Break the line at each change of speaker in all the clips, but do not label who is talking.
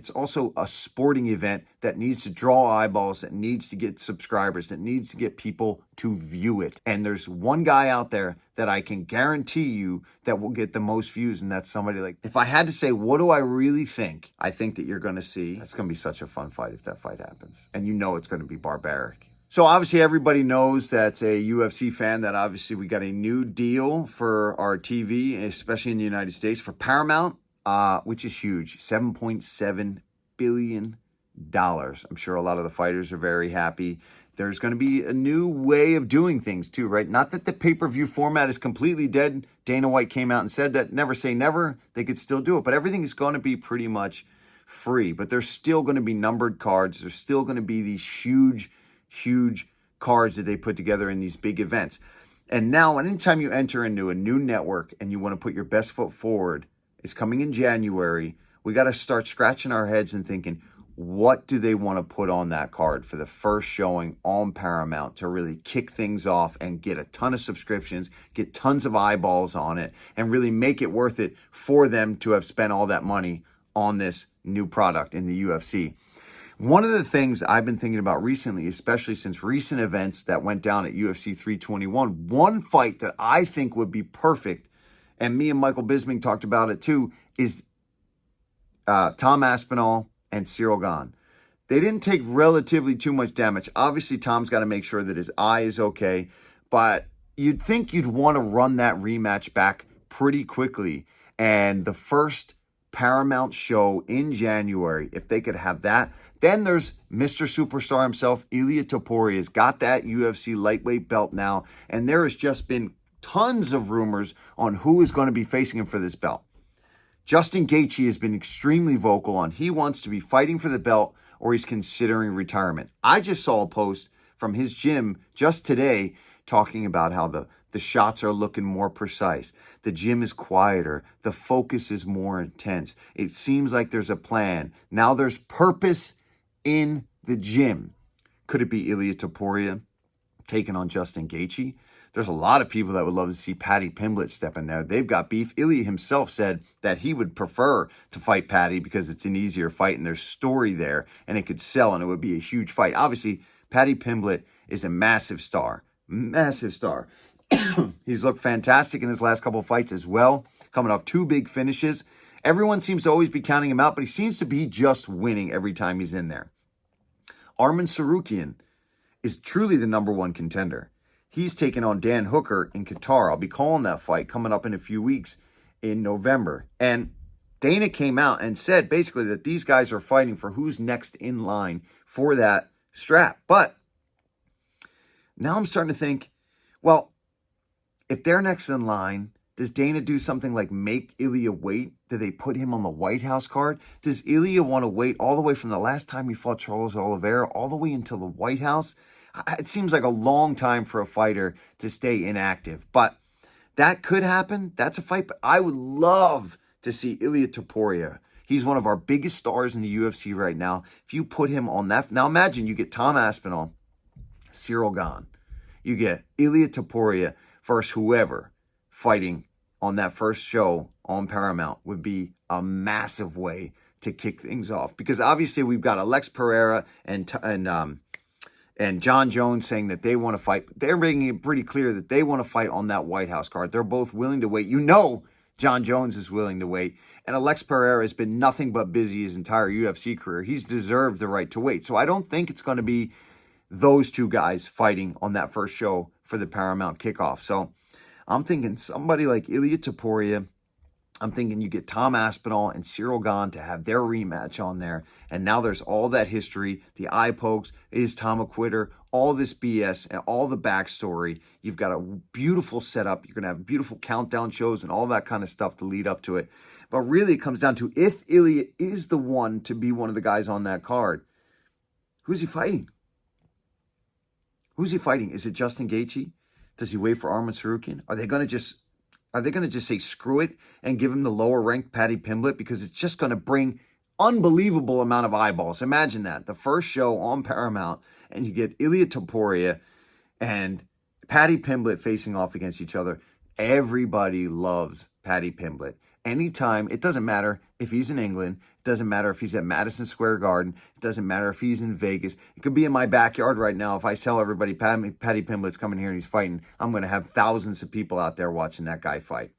It's also a sporting event that needs to draw eyeballs, that needs to get subscribers, that needs to get people to view it. And there's one guy out there that I can guarantee you that will get the most views, and that's somebody like, if I had to say, what do I really think? I think that you're going to see, it's going to be such a fun fight if that fight happens. And you know it's going to be barbaric. So obviously everybody knows that's a UFC fan that obviously we got a new deal for our TV, especially in the United States, for Paramount. Which is huge, $7.7 billion. I'm sure a lot of the fighters are very happy. There's going to be a new way of doing things too, right? Not that the pay-per-view format is completely dead. Dana White came out and said that never say never, they could still do it. But everything is going to be pretty much free. But there's still going to be numbered cards. There's still going to be these huge, huge cards that they put together in these big events. And now, anytime you enter into a new network and you want to put your best foot forward, it's coming in January. We got to start scratching our heads and thinking, what do they want to put on that card for the first showing on Paramount to really kick things off and get a ton of subscriptions, get tons of eyeballs on it, and really make it worth it for them to have spent all that money on this new product in the UFC. One of the things I've been thinking about recently, especially since recent events that went down at UFC 321, one fight that I think would be perfect, and me and Michael Bisping talked about it too, is Tom Aspinall and Ciryl Gane. They didn't take relatively too much damage. Obviously, Tom's got to make sure that his eye is okay, but you'd think you'd want to run that rematch back pretty quickly. And the first Paramount show in January, if they could have that, then there's Mr. Superstar himself, Ilia Topuria, has got that UFC lightweight belt now, and there has just been tons of rumors on who is going to be facing him for this belt. Justin Gaethje has been extremely vocal on he wants to be fighting for the belt or he's considering retirement. I just saw a post from his gym just today talking about how the shots are looking more precise. The gym is quieter. The focus is more intense. It seems like there's a plan. Now there's purpose in the gym. Could it be Ilia Topuria taking on Justin Gaethje? There's a lot of people that would love to see Paddy Pimblett step in there. They've got beef. Ilia himself said that he would prefer to fight Paddy because it's an easier fight and there's story there and it could sell and it would be a huge fight. Obviously, Paddy Pimblett is a massive star. Massive star. He's looked fantastic in his last couple of fights as well, coming off 2 big finishes. Everyone seems to always be counting him out, but he seems to be just winning every time he's in there. Arman Tsarukyan is truly the #1 contender. He's taking on Dan Hooker in Qatar. I'll be calling that fight coming up in a few weeks in November. And Dana came out and said basically that these guys are fighting for who's next in line for that strap. But now I'm starting to think, well, if they're next in line, does Dana do something like make Ilia wait? Do they put him on the White House card? Does Ilia want to wait all the way from the last time he fought Charles Oliveira all the way until the White House? It seems like a long time for a fighter to stay inactive, but that could happen. That's a fight, but I would love to see Ilia Topuria. He's one of our biggest stars in the UFC right now. If you put him on that, now imagine you get Tom Aspinall, Ciryl Gane. You get Ilia Topuria versus whoever fighting on that first show on Paramount would be a massive way to kick things off. Because obviously we've got Alex Pereira and John Jones saying that they want to fight. They're making it pretty clear that they want to fight on that White House card. They're both willing to wait. You know John Jones is willing to wait. And Alex Pereira has been nothing but busy his entire UFC career. He's deserved the right to wait. So I don't think it's going to be those two guys fighting on that first show for the Paramount kickoff. So I'm thinking somebody like Ilia Topuria. I'm thinking you get Tom Aspinall and Ciryl Gane to have their rematch on there. And now there's all that history, the eye pokes, is Tom a quitter, all this BS and all the backstory. You've got a beautiful setup. You're going to have beautiful countdown shows and all that kind of stuff to lead up to it. But really it comes down to if Ilia is the one to be one of the guys on that card, who's he fighting? Who's he fighting? Is it Justin Gaethje? Does he wait for Arman Tsarukyan? Are they going to just say screw it and give him the lower ranked Paddy Pimblett because it's just going to bring unbelievable amount of eyeballs. Imagine that. The first show on Paramount and you get Ilia Topuria and Paddy Pimblett facing off against each other. Everybody loves Paddy Pimblett. Anytime, it doesn't matter. if he's in England. It doesn't matter if he's at Madison Square Garden. It doesn't matter if he's in Vegas. It could be in my backyard right now. If I tell everybody Paddy Pimblett's coming here and he's fighting, I'm going to have thousands of people out there watching that guy fight.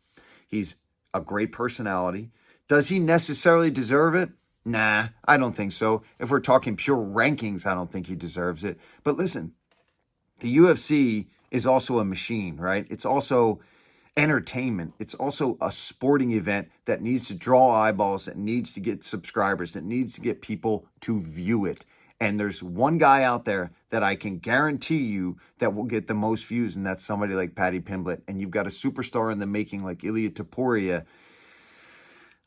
He's a great personality. Does he necessarily deserve it? Nah, I don't think so. If we're talking pure rankings, I don't think he deserves it. But listen, the UFC is also a machine, right? It's also entertainment. It's also a sporting event that needs to draw eyeballs, that needs to get subscribers, that needs to get people to view it. And there's one guy out there that I can guarantee you that will get the most views, and that's somebody like Paddy Pimblett. And you've got a superstar in the making like Ilia Topuria.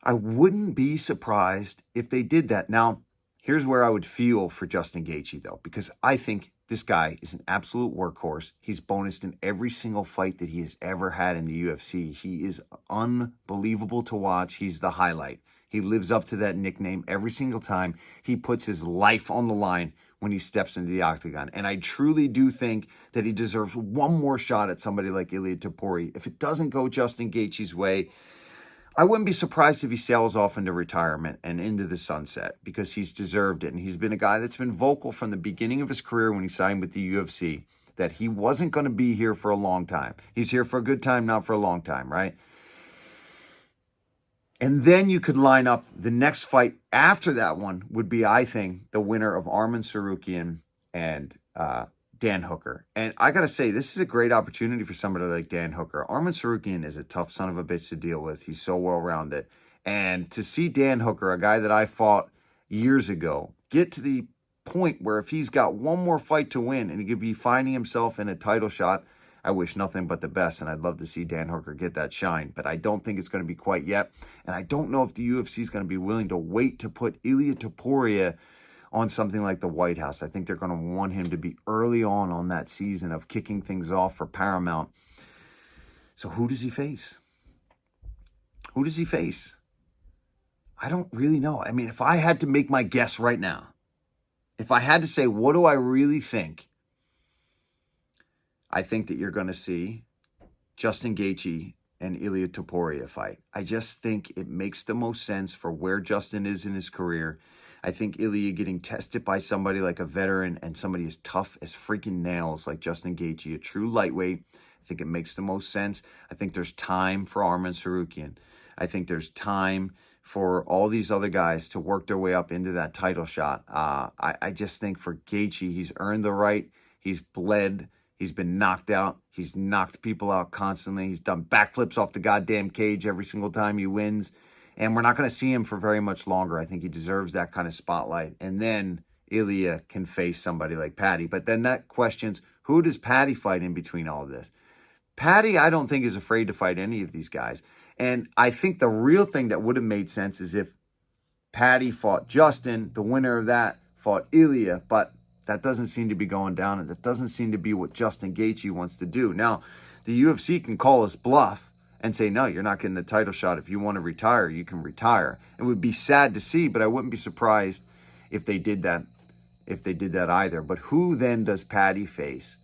I wouldn't be surprised if they did that. Now, here's where I would feel for Justin Gaethje, though, because I think this guy is an absolute workhorse. He's bonused in every single fight that he has ever had in the UFC. He is unbelievable to watch. He's the highlight. He lives up to that nickname every single time. He puts his life on the line when he steps into the octagon. And I truly do think that he deserves one more shot at somebody like Ilia Topuria. If it doesn't go Justin Gaethje's way, I wouldn't be surprised if he sails off into retirement and into the sunset, because he's deserved it. And he's been a guy that's been vocal from the beginning of his career when he signed with the UFC that he wasn't going to be here for a long time. He's here for a good time, not for a long time, right? And then you could line up the next fight after that one would be, I think, the winner of Arman Tsarukyan and Dan Hooker. And I got to say, this is a great opportunity for somebody like Dan Hooker. Arman Tsarukyan is a tough son of a bitch to deal with. He's so well-rounded. And to see Dan Hooker, a guy that I fought years ago, get to the point where if he's got one more fight to win and he could be finding himself in a title shot, I wish nothing but the best, and I'd love to see Dan Hooker get that shine. But I don't think it's going to be quite yet. And I don't know if the UFC is going to be willing to wait to put Ilia Topuria on something like the White House. I think they're going to want him to be early on that season of kicking things off for Paramount. So who does he face? Who does he face? I don't really know. I mean, if I had to make my guess right now, if I had to say, what do I really think? I think that you're going to see Justin Gaethje and Ilia Topuria fight. I just think it makes the most sense for where Justin is in his career. I think Ilia getting tested by somebody like a veteran and somebody as tough as freaking nails like Justin Gaethje, a true lightweight. I think it makes the most sense. I think there's time for Arman Tsarukyan. I think there's time for all these other guys to work their way up into that title shot. I just think for Gaethje, he's earned the right. He's bled. He's been knocked out. He's knocked people out constantly. He's done backflips off the goddamn cage every single time he wins. And we're not going to see him for very much longer. I think he deserves that kind of spotlight. And then Ilia can face somebody like Paddy. But then that questions, who does Paddy fight in between all of this? Paddy, I don't think, is afraid to fight any of these guys. And I think the real thing that would have made sense is if Paddy fought Justin, the winner of that fought Ilia. But that doesn't seem to be going down, and that doesn't seem to be what Justin Gaethje wants to do. Now, the UFC can call us bluff and say, no, you're not getting the title shot. If you want to retire, you can retire. It would be sad to see, but I wouldn't be surprised if they did that, either. But who then does Paddy face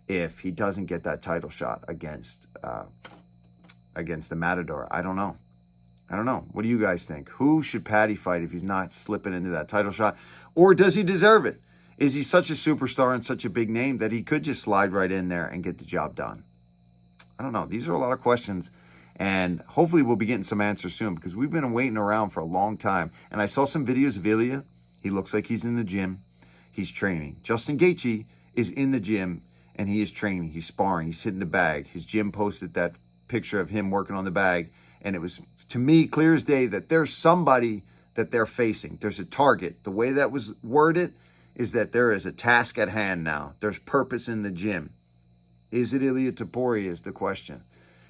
if he doesn't get that title shot against the Matador? I don't know. What do you guys think? Who should Paddy fight if he's not slipping into that title shot? Or does he deserve it? Is he such a superstar and such a big name that he could just slide right in there and get the job done? I don't know. These are a lot of questions, and hopefully we'll be getting some answers soon, because we've been waiting around for a long time. And I saw some videos of Ilia. He looks like he's in the gym. He's training. Justin Gaethje is in the gym, and he is training. He's sparring. He's hitting the bag. His gym posted that picture of him working on the bag, and it was, to me, clear as day that there's somebody that they're facing. There's a target. The way that was worded is that there is a task at hand now. There's purpose in the gym. Is it Ilia Topuria is the question.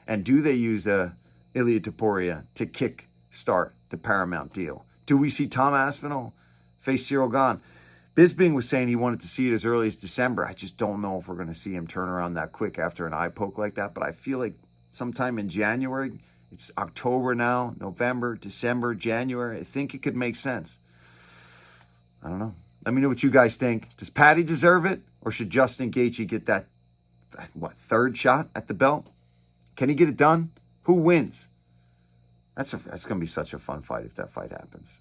And do they use Ilia Topuria to kick start the Paramount deal? Do we see Tom Aspinall face Cyril Gane? Bisping was saying he wanted to see it as early as December. I just don't know if we're going to see him turn around that quick after an eye poke like that. But I feel like sometime in January, it's October now, November, December, January. I think it could make sense. I don't know. Let me know what you guys think. Does Paddy deserve it? Or should Justin Gaethje get that, third shot at the belt? Can he get it done? Who wins? That's going to be such a fun fight if that fight happens.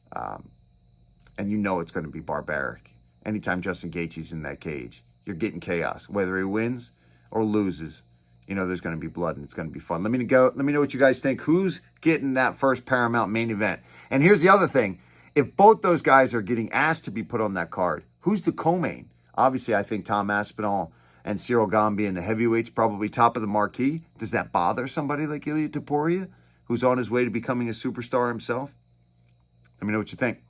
And you know it's going to be barbaric. Anytime Justin Gaethje's in that cage, you're getting chaos. Whether he wins or loses, you know there's going to be blood and it's going to be fun. Let me know what you guys think. Who's getting that first Paramount main event? And here's the other thing. If both those guys are getting asked to be put on that card, who's the co-main? Obviously, I think Tom Aspinall and Cyril Gambia in the heavyweights probably top of the marquee. Does that bother somebody like Ilia Topuria, who's on his way to becoming a superstar himself? Let me know what you think.